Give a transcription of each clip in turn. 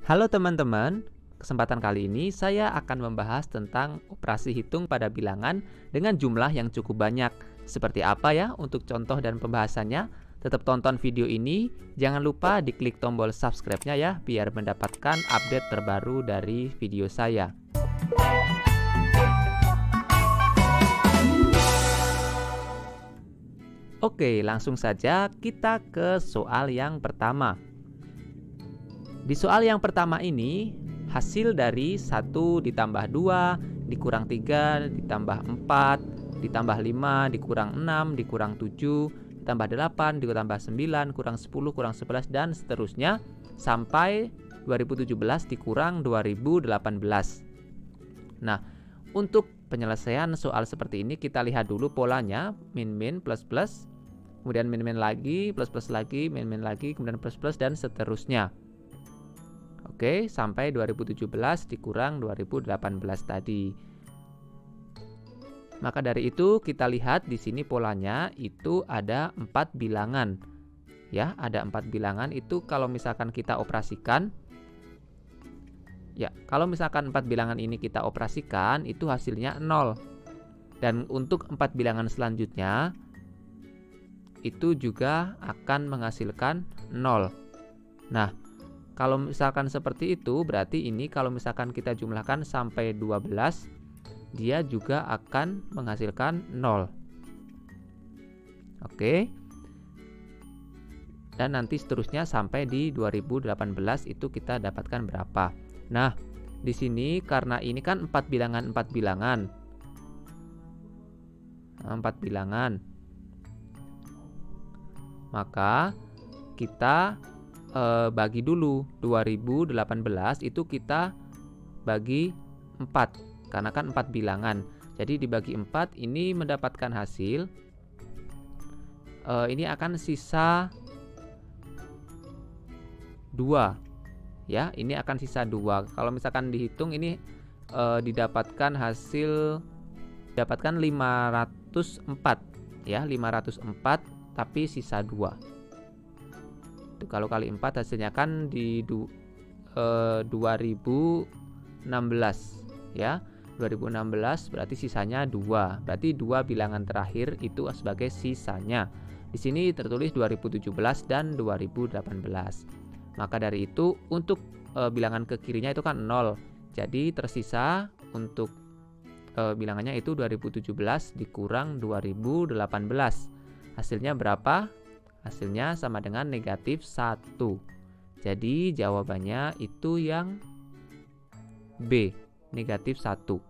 Halo teman-teman, kesempatan kali ini saya akan membahas tentang operasi hitung pada bilangan dengan jumlah yang cukup banyak. Seperti apa ya untuk contoh dan pembahasannya? Tetap tonton video ini, jangan lupa diklik tombol subscribe-nya ya, biar mendapatkan update terbaru dari video saya. Oke, langsung saja kita ke soal yang pertama. Di soal yang pertama ini, hasil dari 1 ditambah 2 dikurang 3 ditambah 4 ditambah 5 dikurang 6 dikurang 7 ditambah 8 ditambah 9 kurang 10 kurang 11 dan seterusnya sampai 2017 dikurang 2018. Nah, untuk penyelesaian soal seperti ini kita lihat dulu polanya, min-min plus-plus, kemudian min-min lagi, plus-plus lagi, min-min lagi, kemudian plus-plus dan seterusnya. Oke, sampai 2017 dikurang 2018 tadi. Maka dari itu kita lihat di sini polanya itu ada 4 bilangan. Ya, ada 4 bilangan itu kalau misalkan kita operasikan. Ya, kalau misalkan 4 bilangan ini kita operasikan itu hasilnya 0. Dan untuk 4 bilangan selanjutnya itu juga akan menghasilkan 0. Nah, kalau misalkan seperti itu, berarti ini kalau misalkan kita jumlahkan sampai 12, dia juga akan menghasilkan 0. Oke. Dan nanti seterusnya sampai di 2018 itu kita dapatkan berapa. Nah, di sini karena ini kan 4 bilangan. 4 bilangan. Maka kita bagi dulu 2018 itu kita bagi 4 karena kan 4 bilangan. Jadi dibagi 4 ini mendapatkan hasil ini akan sisa 2 ya, ini akan sisa 2. Kalau misalkan dihitung ini didapatkan 504 ya, 504 tapi sisa 2. Kalau kali 4 hasilnya kan di 2016 ya. 2016 berarti sisanya 2. Berarti 2 bilangan terakhir itu sebagai sisanya. Di sini tertulis 2017 dan 2018. Maka dari itu untuk bilangan ke kirinya itu kan 0. Jadi tersisa untuk bilangannya itu 2017 dikurang 2018. Hasilnya berapa? Hasilnya sama dengan negatif 1. Jadi jawabannya itu yang B, negatif 1.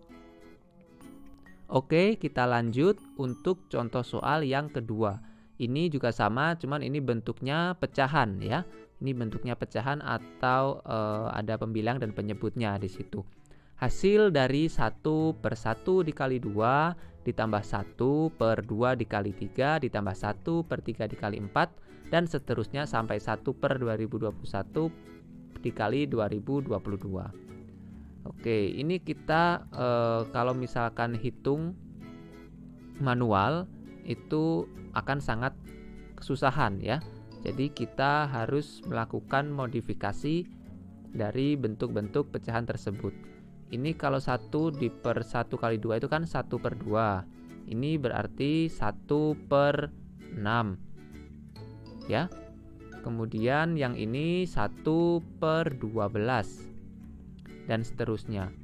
Oke, kita lanjut untuk contoh soal yang kedua. Ini juga sama, cuman ini bentuknya pecahan ya. Ini bentuknya pecahan atau ada pembilang dan penyebutnya di situ. Hasil dari 1/1 dikali 2 ditambah 1/2 dikali 3 ditambah 1/3 dikali 4 dan seterusnya sampai 1/2021 dikali 2022. Oke, ini kita kalau misalkan hitung manual itu akan sangat kesusahan ya. Jadi kita harus melakukan modifikasi dari bentuk-bentuk pecahan tersebut. Ini kalau 1 per 1 kali 2 itu kan 1/2. Ini berarti 1/6 ya. Kemudian yang ini 1/12 dan seterusnya.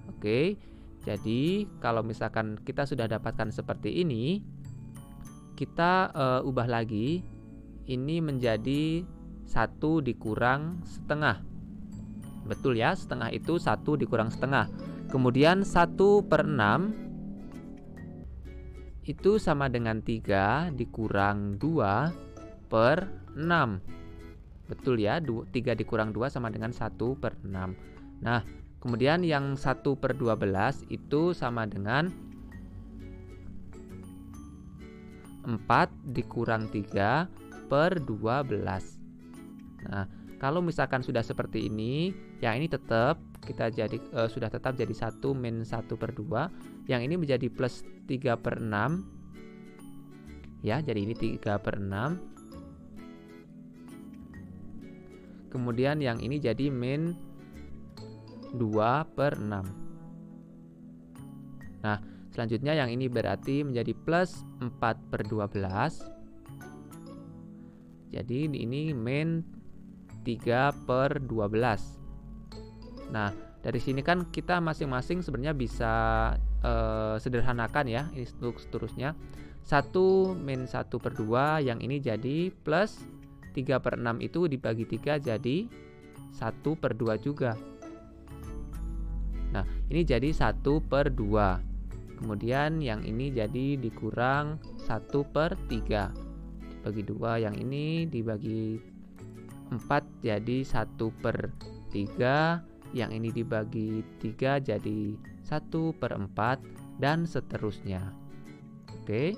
Oke, jadi kalau misalkan kita sudah dapatkan seperti ini, kita ubah lagi. Ini menjadi 1 dikurang setengah. Betul ya, setengah itu 1 dikurang setengah. Kemudian 1/6 itu sama dengan 3 dikurang 2/6. Betul ya, 3 dikurang 2 sama dengan 1/6. Nah, kemudian yang 1/12 itu sama dengan 4 dikurang 3/12. Nah, kalau misalkan sudah seperti ini, yang ini tetap kita jadi sudah tetap jadi 1 min 1/2. Yang ini menjadi plus 3/6. Ya, jadi ini 3/6. Kemudian yang ini jadi min 2/6. Nah, selanjutnya yang ini berarti menjadi plus 4/12. Jadi ini min 3/12. Nah, dari sini kan kita masing-masing sebenarnya bisa sederhanakan ya, ini untuk seterusnya. 1 min 1/2, yang ini jadi plus 3/6 itu dibagi 3 jadi 1/2 juga. Nah, ini jadi 1/2. Kemudian yang ini jadi dikurang 1/3. Dibagi 2, yang ini dibagi 4 jadi 1/3. Yang ini dibagi 3 jadi 1/4 dan seterusnya. Oke.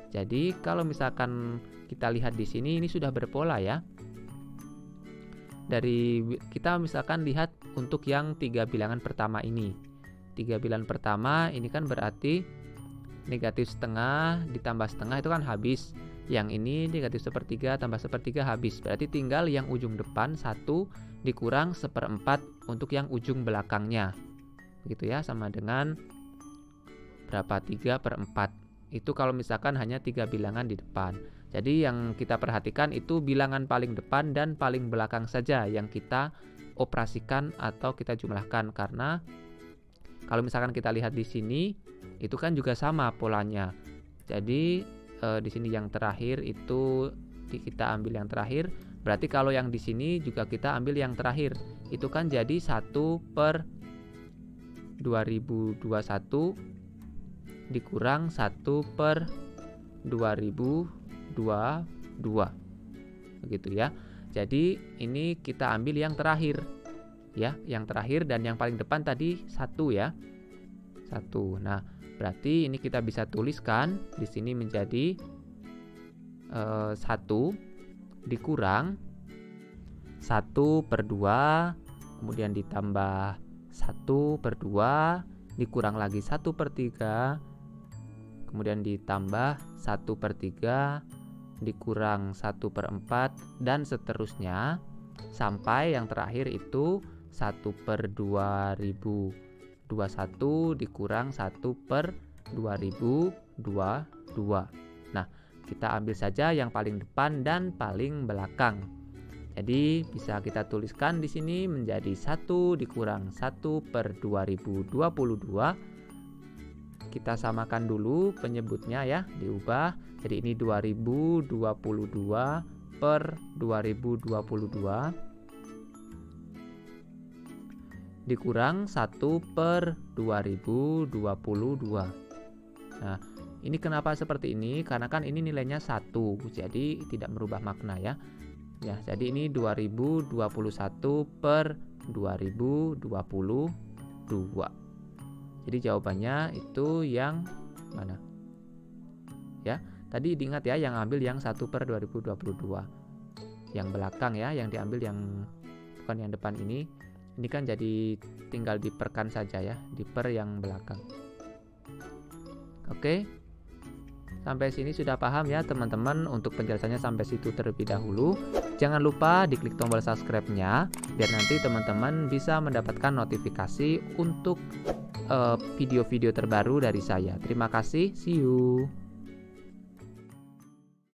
Jadi kalau misalkan kita lihat di sini, ini sudah berpola ya. Dari kita misalkan lihat untuk yang 3 bilangan pertama ini. 3 bilangan pertama ini kan berarti negatif setengah ditambah setengah itu kan habis. Yang ini negatif 1/3 tambah 1/3 habis. Berarti tinggal yang ujung depan 1 dikurang 1/4 untuk yang ujung belakangnya. Begitu ya, sama dengan berapa? 3/4. Itu kalau misalkan hanya 3 bilangan di depan. Jadi yang kita perhatikan itu bilangan paling depan dan paling belakang saja yang kita operasikan atau kita jumlahkan, karena kalau misalkan kita lihat di sini itu kan juga sama polanya. Jadi di sini yang terakhir itu kita ambil yang terakhir, berarti kalau yang di sini juga kita ambil yang terakhir. Itu kan jadi 1/2021 dikurang 1/2022. Begitu ya. Jadi ini kita ambil yang terakhir. Ya, yang terakhir dan yang paling depan tadi 1 ya. 1. Nah, berarti ini kita bisa tuliskan di sini menjadi 1 dikurang 1/2, kemudian ditambah 1/2, dikurang lagi 1/3, kemudian ditambah 1/3, dikurang 1/4, dan seterusnya sampai yang terakhir itu 1/2021 dikurang 1/2022. Nah, kita ambil saja yang paling depan dan paling belakang. Jadi bisa kita tuliskan di sini menjadi 1 dikurang 1/2022. Kita samakan dulu penyebutnya ya, diubah. Jadi ini 2022/2022 dikurang 1/2022. Nah, ini kenapa seperti ini? Karena kan ini nilainya 1, jadi tidak merubah makna ya. Ya, jadi ini 2021/2022. Jadi jawabannya itu yang mana? Ya, tadi diingat ya, yang ambil yang 1/2022. Yang belakang ya, yang diambil yang bukan yang depan ini. Ini kan jadi tinggal diperkan saja ya, diper yang belakang. Oke. Sampai sini sudah paham ya teman-teman, untuk penjelasannya sampai situ terlebih dahulu. Jangan lupa diklik tombol subscribe-nya biar nanti teman-teman bisa mendapatkan notifikasi untuk video-video terbaru dari saya. Terima kasih, see you.